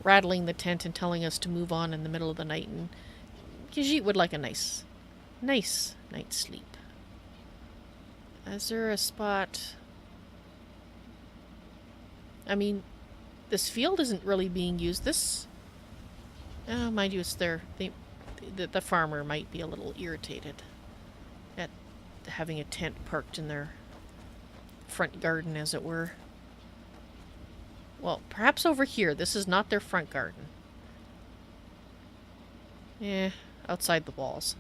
Speaker 1: rattling the tent and telling us to move on in the middle of the night, and Khajiit would like a nice night's sleep. Is there a spot? I mean, this field isn't really being used. This, mind you, it's there. The farmer might be a little irritated at having a tent parked in their front garden, as it were. Well, perhaps over here. This is not their front garden. Outside the walls.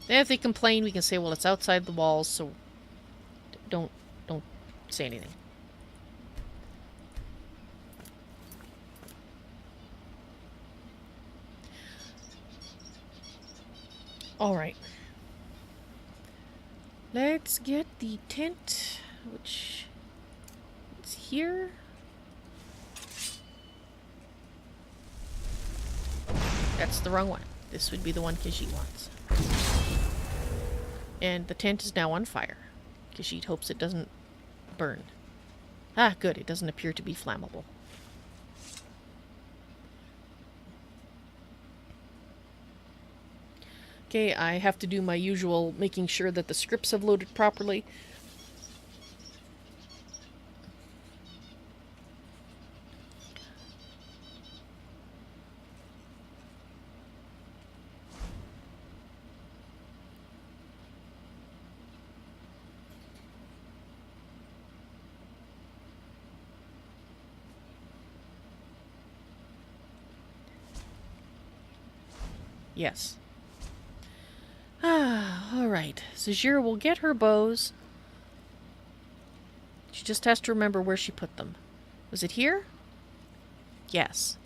Speaker 1: Then if they complain, we can say, well, it's outside the walls, so don't say anything. Alright. Let's get the tent, which is here. That's the wrong one. This would be the one Khajiit wants. And the tent is now on fire. Khajiit hopes it doesn't burn. Ah, good. It doesn't appear to be flammable. Okay, I have to do my usual making sure that the scripts have loaded properly. Yes. Alright. Zahjira will get her bows. She just has to remember where she put them. Was it here? Yes.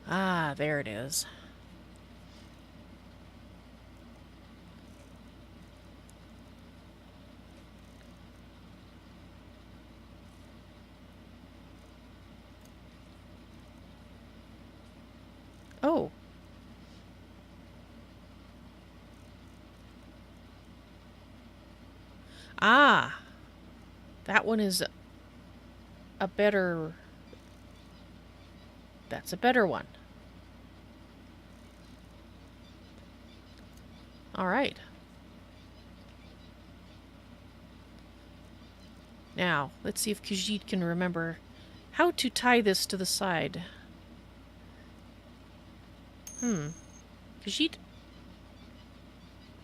Speaker 1: Ah, there it is. Oh. Ah. That one is a better... That's a better one. Alright. Now, let's see if Khajiit can remember how to tie this to the side. Khajiit?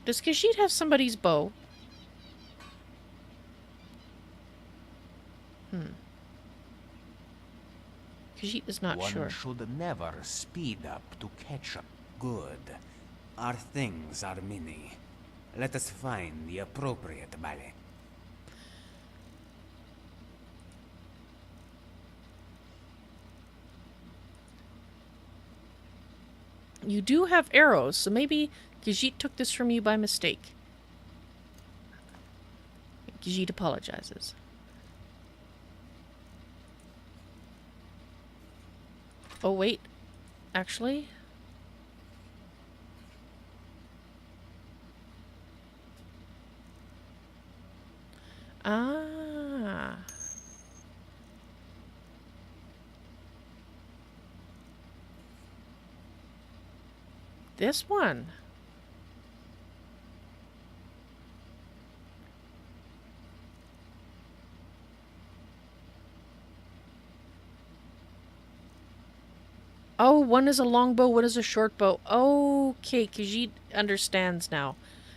Speaker 1: Does Khajiit have somebody's bow? Khajiit is not sure.
Speaker 5: One should never speed up to catch up. Good. Our things are many. Let us find the appropriate ballet.
Speaker 1: You do have arrows, so maybe Khajiit took this from you by mistake. Khajiit apologizes. Oh, wait. Actually... Ah. This one. Oh, one is a longbow, one is a short bow. Okay, Khajiit understands now.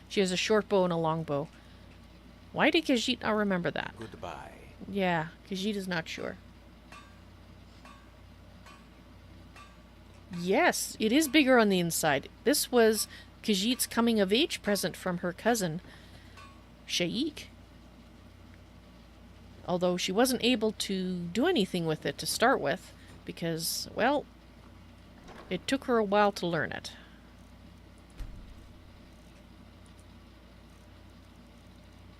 Speaker 1: She has a short bow and a longbow. Why did Khajiit not remember that?
Speaker 5: Goodbye.
Speaker 1: Yeah, Khajiit is not sure. Yes, it is bigger on the inside. This was Khajiit's coming-of-age present from her cousin, Shaik. Although she wasn't able to do anything with it to start with, because, well, it took her a while to learn it.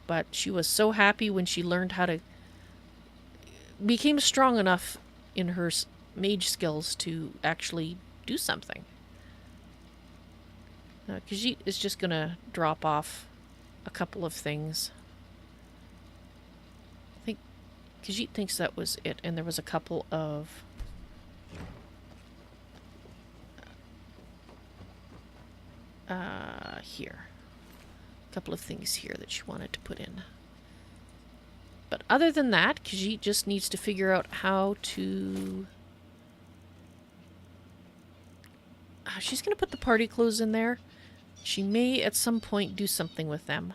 Speaker 1: But she was so happy when she learned how to... became strong enough in her mage skills to actually do something. Khajiit is just going to drop off a couple of things. I think Khajiit thinks that was it, and there was a couple of... here. A couple of things here that she wanted to put in. But other than that, Khajiit just needs to figure out how to... she's going to put the party clothes in there. She may at some point do something with them.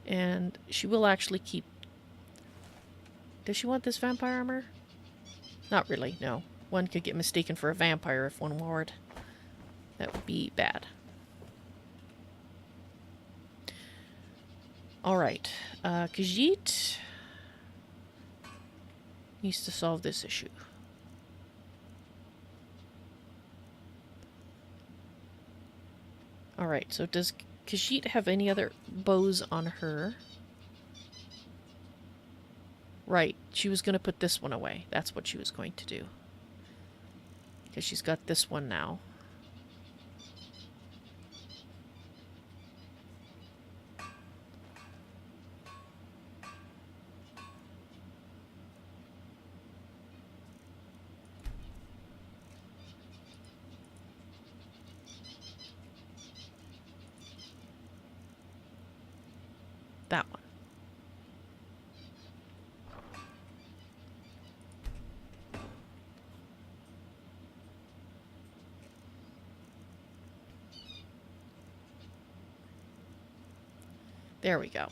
Speaker 1: And she will actually keep... Does she want this vampire armor? Not really, no. One could get mistaken for a vampire if one wore it. That would be bad. Alright. Khajiit needs to solve this issue. Alright, so does Khajiit have any other bows on her? Right, she was going to put this one away. That's what she was going to do. Because she's got this one now. That one. There we go.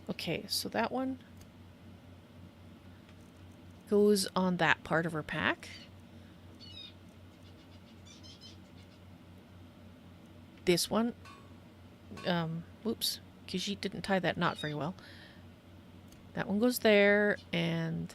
Speaker 1: Okay, so that one goes on that part of her pack. This one, whoops. Khajiit didn't tie that knot very well. That one goes there, and...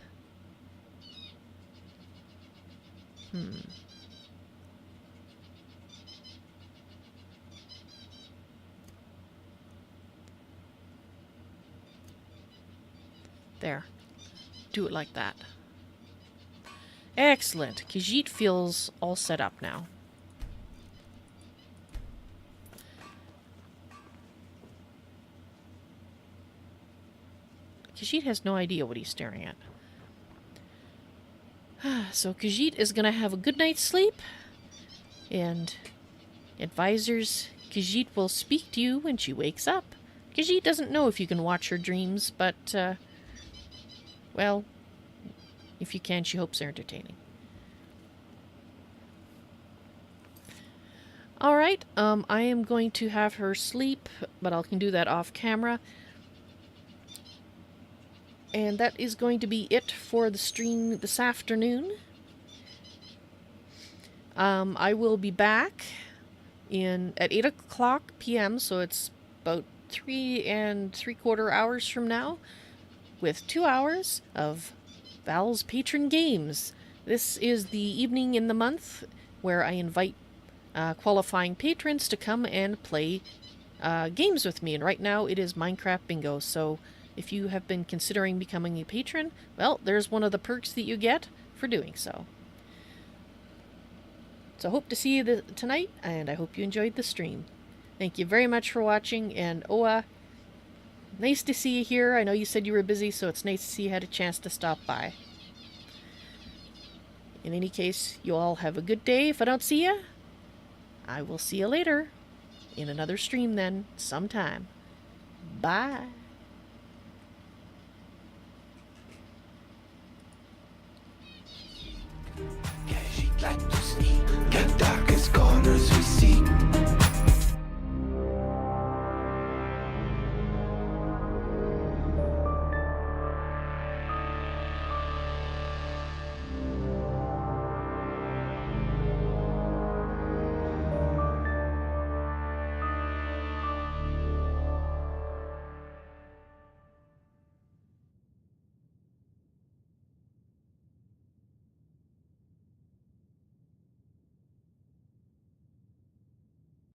Speaker 1: There. Do it like that. Excellent. Khajiit feels all set up now. Khajiit has no idea what he's staring at. So Khajiit is going to have a good night's sleep. And advisors, Khajiit will speak to you when she wakes up. Khajiit doesn't know if you can watch her dreams, but, well, if you can, she hopes they're entertaining. Alright, I am going to have her sleep, but I can do that off camera. And that is going to be it for the stream this afternoon. I will be back at 8 o'clock p.m., so it's about 3 3/4 hours from now, with 2 hours of Vals Patron Games. This is the evening in the month where I invite qualifying patrons to come and play games with me. And right now it is Minecraft Bingo, so... if you have been considering becoming a patron, well, there's one of the perks that you get. for doing so. So hope to see you tonight, and I hope you enjoyed the stream. Thank you very much for watching, and Oa, nice to see you here. I know you said you were busy, so it's nice to see you had a chance to stop by. In any case, you all have a good day. If I don't see you, I will see you later in another stream then, sometime. Bye.